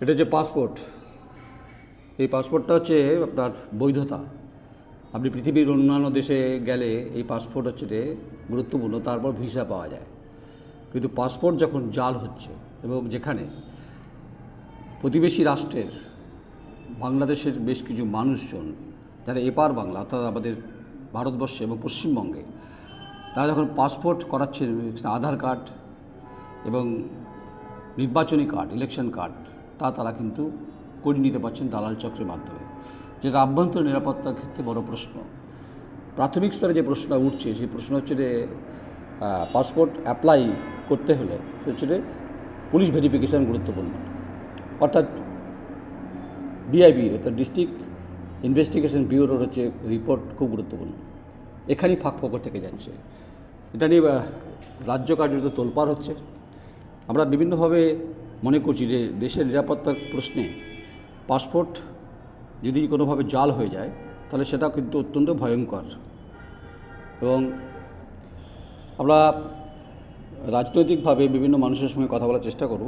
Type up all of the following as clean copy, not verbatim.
এটা যে পাসপোর্ট, এই পাসপোর্টটা হচ্ছে আপনার বৈধতা। আপনি পৃথিবীর অন্যান্য দেশে গেলে এই পাসপোর্ট হচ্ছে গুরুত্বপূর্ণ, তারপর ভিসা পাওয়া যায়। কিন্তু পাসপোর্ট যখন জাল হচ্ছে এবং যেখানে প্রতিবেশী রাষ্ট্রের বাংলাদেশের বেশ কিছু মানুষজন যারা এপার বাংলা অর্থাৎ আমাদের ভারতবর্ষে এবং পশ্চিমবঙ্গে, তারা যখন পাসপোর্ট করাচ্ছে আধার কার্ড এবং নির্বাচনী কার্ড, ইলেকশন কার্ড, তারা কিন্তু করে নিতে পারছেন দালাল চক্রের মাধ্যমে, যেটা আভ্যন্তরীণ নিরাপত্তার ক্ষেত্রে বড় প্রশ্ন। প্রাথমিক স্তরে যে প্রশ্নটা উঠছে সেই প্রশ্ন হচ্ছে যে পাসপোর্ট অ্যাপ্লাই করতে হলে সে হচ্ছে পুলিশ ভেরিফিকেশান গুরুত্বপূর্ণ, অর্থাৎ ডিআইবি অর্থাৎ ডিস্ট্রিক্ট ইনভেস্টিগেশন ব্যুরোর হচ্ছে রিপোর্ট খুব গুরুত্বপূর্ণ। এখানেই ফাঁকফোকর থেকে যাচ্ছে। এটা নিয়ে রাজ্য কার্যত তোলপাড় হচ্ছে। আমরা বিভিন্নভাবে মনে করছি যে দেশের নিরাপত্তার প্রশ্নে পাসপোর্ট যদি কোনোভাবে জাল হয়ে যায় তাহলে সেটা কিন্তু অত্যন্ত ভয়ঙ্কর। এবং আমরা রাজনৈতিকভাবে বিভিন্ন মানুষের সঙ্গে কথা বলার চেষ্টা করব।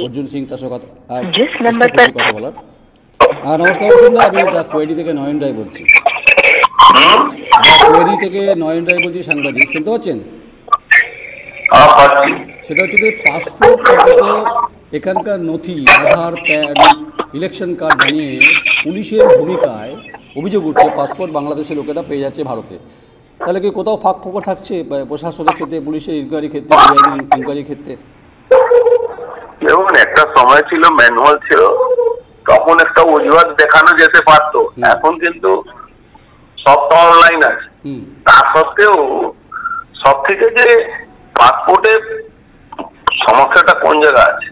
অর্জুন সিং তার সঙ্গে কথা বলার। নমস্কার অর্জুন দা, আমি কোয়েডি থেকে নয়ন রায় বলছি। কোয়েডি থেকে নয়ন রায় বলছি, সাংবাদিক। শুনতে পাচ্ছেন? সেটা হচ্ছে যে পাসপোর্ট এখানকার নথি, আধার, প্যান, ইলেকশন কার্ড বানিয়ে পুলিশের ভূমিকায় অভিযোগ উঠছে পাসপোর্ট বাংলাদেশের লোকেরা পেয়ে যাচ্ছে ভারতে। তাহলে কি কোথাও ফাঁক ফোকর থাকছে প্রশাসনের ক্ষেত্রে, পুলিশের ইনকোয়ারি ক্ষেত্রে, ইনকোয়ারি ক্ষেত্রে? দেখুন, একটা সময় ছিল, ম্যানুয়াল ছিল, তখন একটা অজুহাত দেখানো যেতে পারতো। এখন কিন্তু সবটা অনলাইন আছে। তা সত্ত্বেও সব থেকে যে পাসপোর্টের সমস্যাটা কোন জায়গা আছে,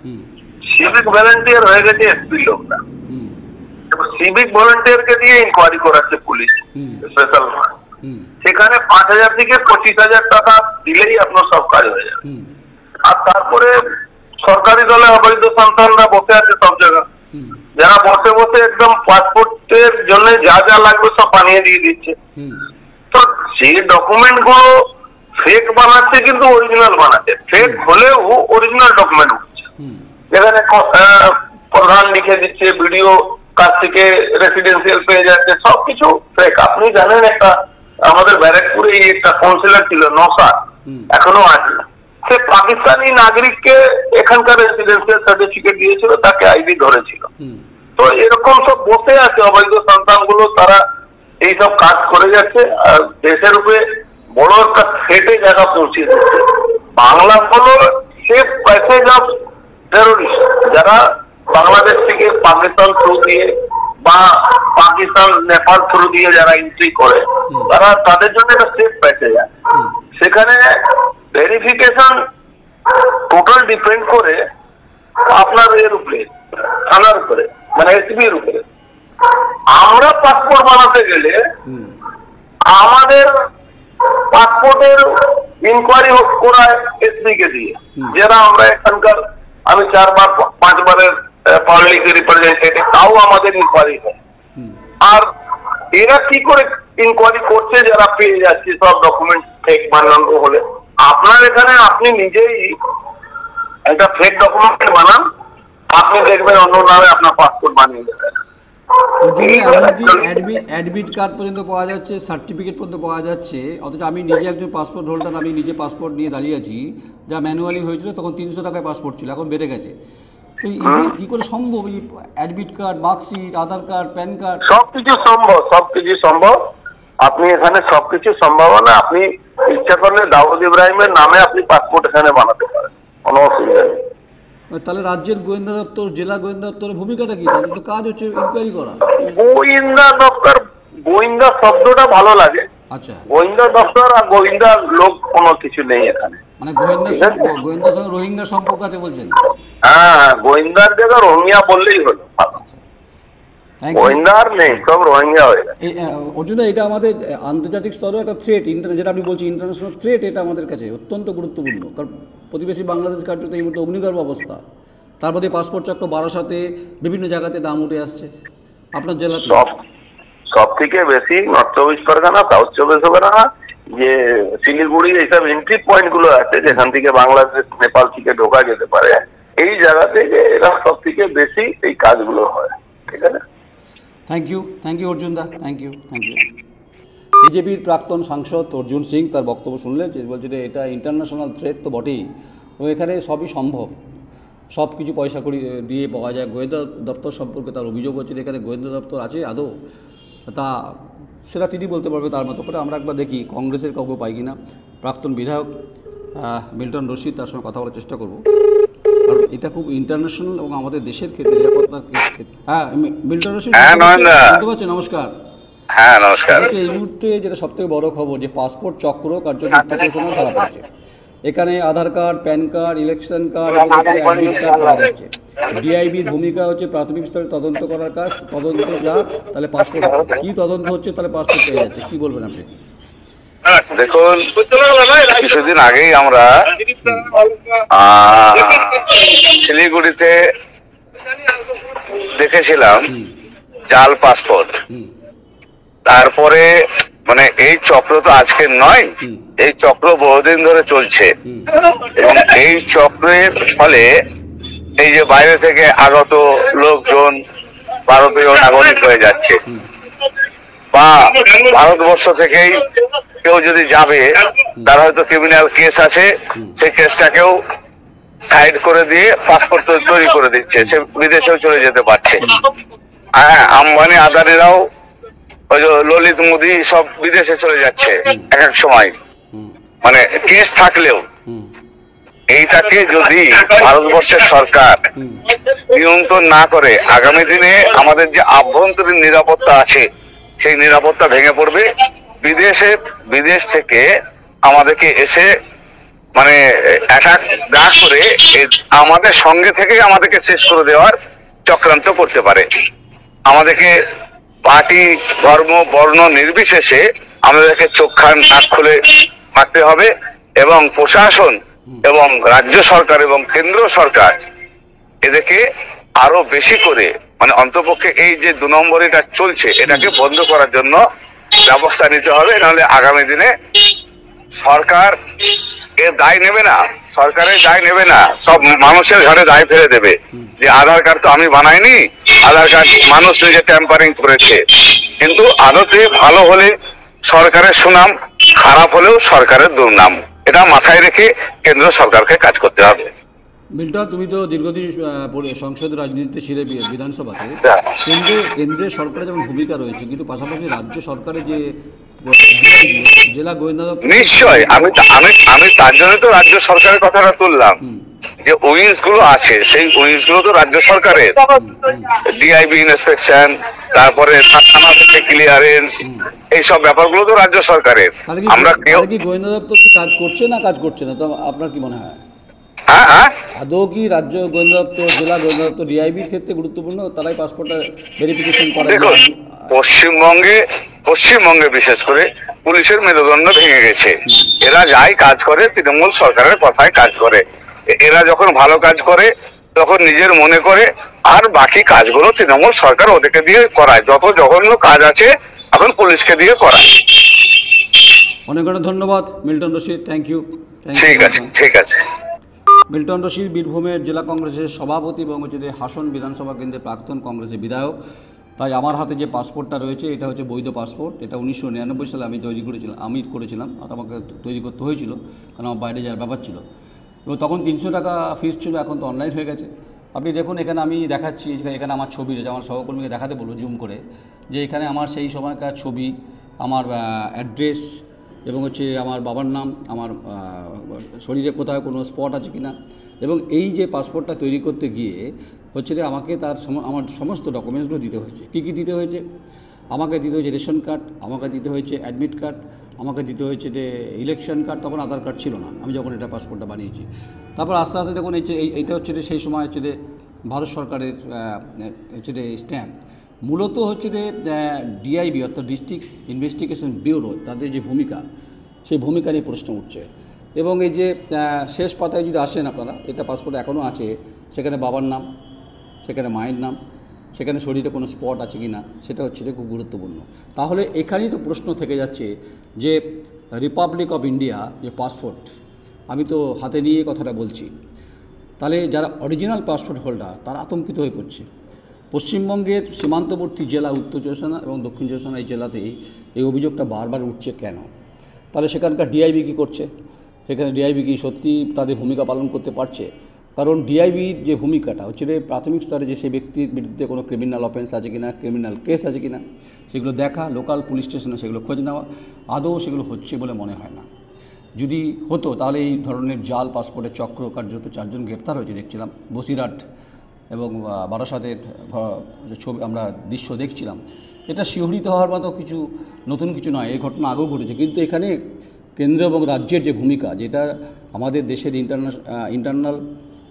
সিভিক ভলেন্টিয়ার হয়ে গেছে এসপি লোকটা। সিভিক ভলেন্টিয়ারকে দিয়ে ইনকোয়ারি করাচ্ছে পুলিশ স্পেশাল। সেখানে 5,000 থেকে 25,000 টাকা দিলেই আপনার সব কাজ হয়ে যাবে। আর তারপরে সরকারি দলে অবৈধ সন্তানরা বসে আছে সব জায়গায়, যারা বসে বসে একদম পাসপোর্টের জন্য যা যা লাগবে সব বানিয়ে দিয়ে দিচ্ছে। তো সেই ডকুমেন্ট গুলো ফেক বানাচ্ছে, কিন্তু অরিজিনাল বানাচ্ছে। ফেক হলেও অরিজিনাল ডকুমেন্ট হচ্ছে, যেখানে প্রধান লিখে দিচ্ছে, ভিডিও কাছ থেকে রেসিডেন্সিয়াল পেয়ে যাচ্ছে, সবকিছু ফেক। আপনি জানেন, একটা আমাদের ব্যারাকপুরে একটা কাউন্সিলর ছিল নওশাদ, এখনো আছে। সে পাকিস্তানি নাগরিককে এখানকার রেসিডেন্সিয়াল সার্টিফিকেট দিয়েছিল, তাকে আইডি ধরেছিল। তো এরকম সব বসে আছে অবৈধ সন্তানগুলো, তারা এইসব কাজ করে যাচ্ছে আর দেশের উপরে বড় একটা থ্রেটে জায়গা পৌঁছে দিচ্ছে। বাংলা হলো সেফ প্যাসেজ অফ টেরোরিস্ট, যারা বাংলাদেশ থেকে পাকিস্তান থ্রু দিয়ে বা পাকিস্তান নেপাল থ্রু দিয়ে যারা এন্ট্রি করে, তারা তাদের জন্য একটা সেফ প্যাসেজ আছে। সেখানে ভেরিফিকেশন টোটাল ডিপেন্ড করে আপনার এর উপরে, থানার উপরে, মানে এসপি এর উপরে। আমরা পাসপোর্ট বানাতে গেলে আমাদের পাসপোর্টের ইনকোয়ারি করায় এসপি কে দিয়ে, যারা আমরা এখানকার, আমি 4-5 বারের পাবলিক রিপ্রেজেন্টেটিভ, তাও আমাদের ইনকোয়ারি হয়। আর এরা কি করে ইনকোয়ারি করছে, যারা পেয়ে যাচ্ছে সব ডকুমেন্ট ফেক বানানো হলে? আপনার এখানে আপনি নিজেই একটা ফেক ডকুমেন্ট বানান, আপনি দেখবেন অন্য নামে আপনার পাসপোর্ট বানিয়ে দেবেন। এমনকি অ্যাডমিট কার্ড পর্যন্ত পাওয়া যাচ্ছে, সার্টিফিকেট পর্যন্ত পাওয়া যাচ্ছে। অথচ আমি নিজে একজন পাসপোর্ট হোল্ডার, আমি নিজে পাসপোর্ট নিয়ে দাঁড়িয়ে আছি। যা ম্যানুয়ালি হয়েছিল তখন 300 টাকায় পাসপোর্ট ছিল, এখন বেড়ে গেছে। তো কি করে সম্ভব এই অ্যাডমিট কার্ড, মার্কশিট, আধার কার্ড, প্যান কার্ড? সবকিছু সম্ভব, সবকিছু সম্ভব। আপনি এখানে সবকিছু সম্ভাবনা। আপনি ইচ্ছা করলে দাউদ ইব্রাহিমের নামে আপনি পাসপোর্ট এখানে বানাতে পারেন, কোনো অসুবিধা নেই। তাহলে রাজ্যের গোয়েন্দা দপ্তর, জেলা গোয়েন্দা দপ্তরের ভূমিকাটা কি? তাদের তো কাজ হচ্ছে ইনকোয়ারি করা। গোয়েন্দা দপ্তর, গোয়েন্দা শব্দটা ভালো লাগে। আচ্ছা, গোয়েন্দা দপ্তর আর গোয়েন্দা লোক কোনো কিছু নেই এখানে। মানে গোয়েন্দার সঙ্গে রোহিঙ্গা সম্পর্ক আছে বলছেন? হ্যাঁ, গোয়েন্দার জায়গা রোহিঙ্গা বললেই হলো। গোয়েন্দা আর নেই, সব রোহিঙ্গা হয়ে গেছে। অর্জুন, এটা আমাদের আন্তর্জাতিক স্তরেও একটা থ্রেট, যেটা আপনি বলছেন ইন্টারন্যাশনাল থ্রেট, এটা আমাদের কাছে অত্যন্ত গুরুত্বপূর্ণ। কারণ প্রতিবেশী বাংলাদেশ কার্যত এই মুহূর্তে অগ্নিগর্ভ অবস্থা। তার মধ্যে পাসপোর্ট চক্র বারাসাতে বিভিন্ন জায়গাতে নাম উঠে আসছে। আপনার জেলাতে সব থেকে বেশি নর্থ 24 পরগনা, সাউথ 24 পরগনা, যে শিলিগুড়ি এইসব এন্ট্রি পয়েন্ট গুলো আছে যেখান থেকে বাংলাদেশ নেপাল থেকে ঢোকা যেতে পারে, এই জায়গা থেকে এরা সব থেকে বেশি এই কাজগুলো হয়। ঠিক আছে, thank you Arjun da, thank you. বিজেপির প্রাক্তন সাংসদ অর্জুন সিং তার বক্তব্য শুনলেন, যে বলছে যে এটা ইন্টারন্যাশনাল থ্রেট তো বটেই, তো এখানে সবই সম্ভব, সব কিছু পয়সা করি দিয়ে পাওয়া যায়। গোয়েন্দা দপ্তর সম্পর্কে তার অভিযোগ হচ্ছে যে এখানে গোয়েন্দা দপ্তর আছে আদৌ, তা সেটা তিনি বলতে পারবে তার মতো করে। আমরা একবার দেখি কংগ্রেসের কাউকে পাই কিনা। প্রাক্তন বিধায়ক মিল্টন রশিদ, তার সঙ্গে কথা বলার চেষ্টা করব, কারণ এটা খুব ইন্টারন্যাশনাল এবং আমাদের দেশের ক্ষেত্রে নিরাপত্তার ক্ষেত্রে। হ্যাঁ, মিল্টন রশিদ বলতে পারছেন? নমস্কার। হ্যাঁ, নমস্কার। এই মুহূর্তে যেটা সবথেকে বড় খবর, যে পাসপোর্ট চক্র কার্যত ডিপ্লিকেশনে ধরা পড়েছে। এখানে Aadhaar card, PAN card, election card এবং অ্যাডমিট কার্ড পাওয়া যাচ্ছে। ডিআইবির ভূমিকা হচ্ছে প্রাথমিক স্তরে তদন্ত করার কাজ, তদন্ত যা তাহলে পাসপোর্ট, কি তদন্ত হচ্ছে তাহলে পাসপোর্ট পেয়ে যাচ্ছে, কি বলবেন আপনি? দেখুন, কিছুদিন আগেই আমরা শিলিগুড়িতে দেখেছিলাম জাল পাসপোর্ট। তারপরে মানে এই চক্র তো আজকের নয়, এই চক্র বহুদিন ধরে চলছে, এবং এই চক্রের ফলে এই যে বাইরে থেকে আগত লোকজন ভারতীয় নাগরিক হয়ে যাচ্ছে, বা ভারতবর্ষ থেকেই কেউ যদি যাবে, তার হয়তো ক্রিমিনাল কেস আছে, সেই কেসটাকেও সাইড করে দিয়ে পাসপোর্ট তৈরি করে দিচ্ছে, সে বিদেশেও চলে যেতে পারছে। হ্যাঁ, আম্বানি আদানিরাও ওই যে ললিত মোদী সব বিদেশে চলে যাচ্ছে এক এক সময়, মানে কেস থাকলেও। এইটাকে যদি ভারতবর্ষের সরকার নিয়ন্ত্রণ না করে, আগামী দিনে আমাদের যে আভ্যন্তরীণ নিরাপত্তা আছে সেই নিরাপত্তা ভেঙে পড়বে। বিদেশ থেকে আমাদেরকে এসে মানে অ্যাটাক না করে আমাদের সঙ্গে থেকে আমাদেরকে শেষ করে দেওয়ার চক্রান্ত করতে পারে। আমাদেরকে পার্টি, ধর্ম, বর্ণ নির্বিশেষে আমাদেরকে চোখ কান নাক খুলে থাকতে হবে, এবং প্রশাসন এবং রাজ্য সরকার এবং কেন্দ্র সরকার এদেরকে আরো বেশি করে, মানে অন্তপক্ষে এই যে 2 নম্বরিটা চলছে এটাকে বন্ধ করার জন্য ব্যবস্থা নিতে হবে। নাহলে আগামী দিনে সরকার এর দায় নেবে না, সরকারের দায় নেবে না, সব মানুষের ঘরে দায় ফেলে দেবে যে আধার কার্ড তো আমি বানাইনি, আধার কার্ড মানুষ নিজে ট্যাম্পারিং করেছে। কিন্তু আদতে ভালো হলে সরকারের সুনাম, খারাপ হলেও সরকারের দুর্নাম। এটা মাথায় রেখে কেন্দ্র সরকারকে কাজ করতে হবে। মিল্টন, তুমি তো দীর্ঘদিন সংসদ রাজনীতিতে ছিলে, বিধানসভাতে। কেন্দ্রের সরকারের যেমন ভূমিকা রয়েছে, কিন্তু পাশাপাশি রাজ্য সরকারের যে জেলা গোয়েন্দা দপ্তর, নিশ্চয় আমি তার জন্য তো রাজ্য সরকারের কথাটা তুললাম, যে উইংস গুলো আছে সেই উইংস গুলো তো রাজ্য সরকারের। ডিআইবি ইন্সপেকশন, তারপরে থানা থেকে ক্লিয়ারেন্স, এইসব ব্যাপারগুলো তো রাজ্য সরকারের। আমরা কি গোয়েন্দা দপ্তর কি কাজ করছে না, তো আপনার কি মনে হয়? আদৌ কি রাজ্য গোয়েন্দা দপ্তর, জেলা গোয়েন্দা দপ্তর ডিআইবির ক্ষেত্রে গুরুত্বপূর্ণ, তারাই পাসপোর্টটা ভেরিফিকেশন করে? দেখুন, পশ্চিমবঙ্গে বিশেষ করে পুলিশের মেরুদণ্ড ভেঙে গেছে। এরা যাই কাজ করে তৃণমূল সরকারের কথায় কাজ করে। এরা যখন ভালো কাজ করে তখন নিজের মনে করে, আর বাকি কাজগুলো তৃণমূল সরকার ওদেরকে দিয়ে করায়। যত জঘন্য কাজ আছে এখন পুলিশকে দিয়ে করায়। অনেক অনেক ধন্যবাদ মিল্টন রশিদ, থ্যাংক ইউ। ঠিক আছে। মিল্টন রশিদ বীরভূমের জেলা কংগ্রেসের সভাপতি এবং হচ্ছে হাসন বিধানসভা কেন্দ্রের প্রাক্তন কংগ্রেসের বিধায়ক। তাই আমার হাতে যে পাসপোর্টটা রয়েছে এটা হচ্ছে বৈধ পাসপোর্ট। এটা 1999 সালে আমি করেছিলাম, আর আমাকে তৈরি করতে হয়েছিল, কারণ আমার বাইরে যাওয়ার ব্যাপার ছিল। এবং তখন 300 টাকা ফিস ছিল, এখন তো অনলাইন হয়ে গেছে। আপনি দেখুন, এখানে আমি দেখাচ্ছি, এখানে আমার ছবি রয়েছে। আমার সহকর্মীকে দেখাতে বলবো জুম করে, যে এখানে আমার সেই সময়কার ছবি, আমার অ্যাড্রেস এবং হচ্ছে আমার বাবার নাম, আমার শরীরে কোথাও কোনো স্পট আছে কিনা, এবং এই যে পাসপোর্টটা তৈরি করতে গিয়ে হচ্ছে যে আমাকে আমার সমস্ত ডকুমেন্টসগুলো দিতে হয়েছে। কী কী দিতে হয়েছে? আমাকে দিতে হয়েছে রেশন কার্ড, আমাকে দিতে হয়েছে অ্যাডমিট কার্ড, আমাকে দিতে হয়েছে যে ইলেকশন কার্ড। তখন আধার কার্ড ছিল না আমি যখন এটা পাসপোর্টটা বানিয়েছি। তারপর আস্তে আস্তে দেখুন, এইটা হচ্ছে যে সেই সময় হচ্ছে যে ভারত সরকারের হচ্ছে যে স্ট্যাম্প। মূলত হচ্ছে যে ডিআইবি অর্থাৎ ডিস্ট্রিক্ট ইনভেস্টিগেশন ব্যুরো, তাদের যে ভূমিকা, সেই ভূমিকা নিয়ে প্রশ্ন উঠছে। এবং এই যে শেষ পাতায় যদি আসেন আপনারা, এটা পাসপোর্ট এখনও আছে, সেখানে বাবার নাম, সেখানে মায়ের নাম, সেখানে শরীরে কোনো স্পট আছে কি না, সেটা হচ্ছে যে খুব গুরুত্বপূর্ণ। তাহলে এখানেই তো প্রশ্ন থেকে যাচ্ছে যে রিপাবলিক অফ ইন্ডিয়া যে পাসপোর্ট, আমি তো হাতে নিয়ে কথাটা বলছি, তাহলে যারা অরিজিনাল পাসপোর্ট হোল্ডার তারা আতঙ্কিত হয়ে পড়ছে। পশ্চিমবঙ্গের সীমান্তবর্তী জেলা উত্তর চব্বিশ পরগনা এবং দক্ষিণ চব্বিশ পরগনা এই জেলাতেই এই অভিযোগটা বারবার উঠছে কেন? তাহলে সেখানকার ডিআইবি কী করছে? সেখানে ডিআইবি কি সত্যি তাদের ভূমিকা পালন করতে পারছে? কারণ ডিআইবির যে ভূমিকাটা হচ্ছে প্রাথমিক স্তরে যে সেই ব্যক্তির বিরুদ্ধে কোনো ক্রিমিনাল অফেন্স আছে কিনা, ক্রিমিনাল কেস আছে কিনা সেগুলো দেখা, লোকাল পুলিশ স্টেশনে সেগুলো খোঁজ নেওয়া, আদৌ সেগুলো হচ্ছে বলে মনে হয় না। যদি হতো তাহলে এই ধরনের জাল পাসপোর্টের চক্র কার্যত 4 জন গ্রেপ্তার হয়েছে দেখছিলাম। বসিরহাট এবং বারাসাতের ছবি আমরা দৃশ্য দেখছিলাম। এটা শিহরিত হওয়ার মতো কিছু নতুন কিছু নয়, এই ঘটনা আগেও ঘটেছে। কিন্তু এখানে কেন্দ্র এবং রাজ্যের যে ভূমিকা, যেটা আমাদের দেশের ইন্টারনাল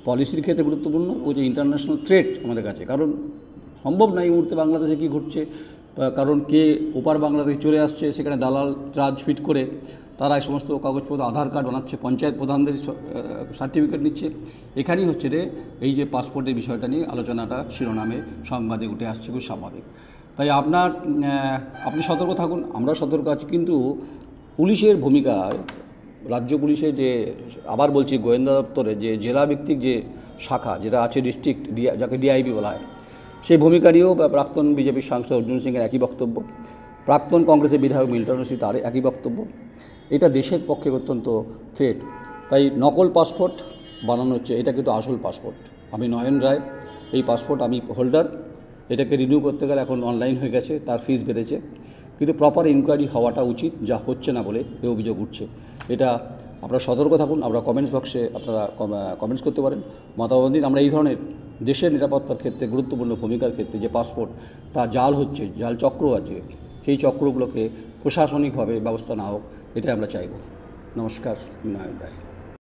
পলিসির ক্ষেত্রে গুরুত্বপূর্ণ, ও যে ইন্টারন্যাশনাল থ্রেট আমাদের কাছে। কারণ সম্ভব নয় এই মুহূর্তে বাংলাদেশে কী ঘটছে, কারণ কে ওপার বাংলাদেশে চলে আসছে, সেখানে দালাল রাজ ফিট করে তারা এই সমস্ত কাগজপত্র আধার কার্ড বানাচ্ছে, পঞ্চায়েত প্রধানদের সার্টিফিকেট নিচ্ছে। এখানেই হচ্ছে এই যে পাসপোর্টের বিষয়টা নিয়ে আলোচনাটা শিরোনামে সংবাদে উঠে আসছে, খুব স্বাভাবিক। তাই আপনি সতর্ক থাকুন, আমরাও সতর্ক আছি। কিন্তু পুলিশের ভূমিকায়, রাজ্য পুলিশের যে, আবার বলছি, গোয়েন্দা দপ্তরে যে জেলাভিত্তিক যে শাখা যেটা আছে, ডিস্ট্রিক্ট যাকে ডিআইবি বলা হয়, সেই ভূমিকা নিয়েও প্রাক্তন বিজেপির সাংসদ অর্জুন সিংয়ের একই বক্তব্য, প্রাক্তন কংগ্রেসের বিধায়ক মিল্টন রশিদ তার একই বক্তব্য। এটা দেশের পক্ষে অত্যন্ত থ্রেট। তাই নকল পাসপোর্ট বানানো হচ্ছে, এটা কিন্তু আসল পাসপোর্ট। আমি নয়ন রায়, এই পাসপোর্ট আমি হোল্ডার। এটাকে রিনিউ করতে গেলে এখন অনলাইন হয়ে গেছে, তার ফিস বেড়েছে, কিন্তু প্রপার ইনকোয়ারি হওয়াটা উচিত, যা হচ্ছে না বলে এই অভিযোগ উঠছে। এটা আপনারা সতর্ক থাকুন। আমরা কমেন্টস বক্সে আপনারা কমেন্টস করতে পারেন, মতামত দিন। আমরা এই ধরনের দেশের নিরাপত্তার ক্ষেত্রে গুরুত্বপূর্ণ ভূমিকার ক্ষেত্রে যে পাসপোর্ট তা জাল হচ্ছে, জাল চক্র আছে, সেই চক্রগুলোকে প্রশাসনিকভাবে ব্যবস্থা না হোক, এটাই আমরা চাইব। নমস্কার, নয়ন রায়।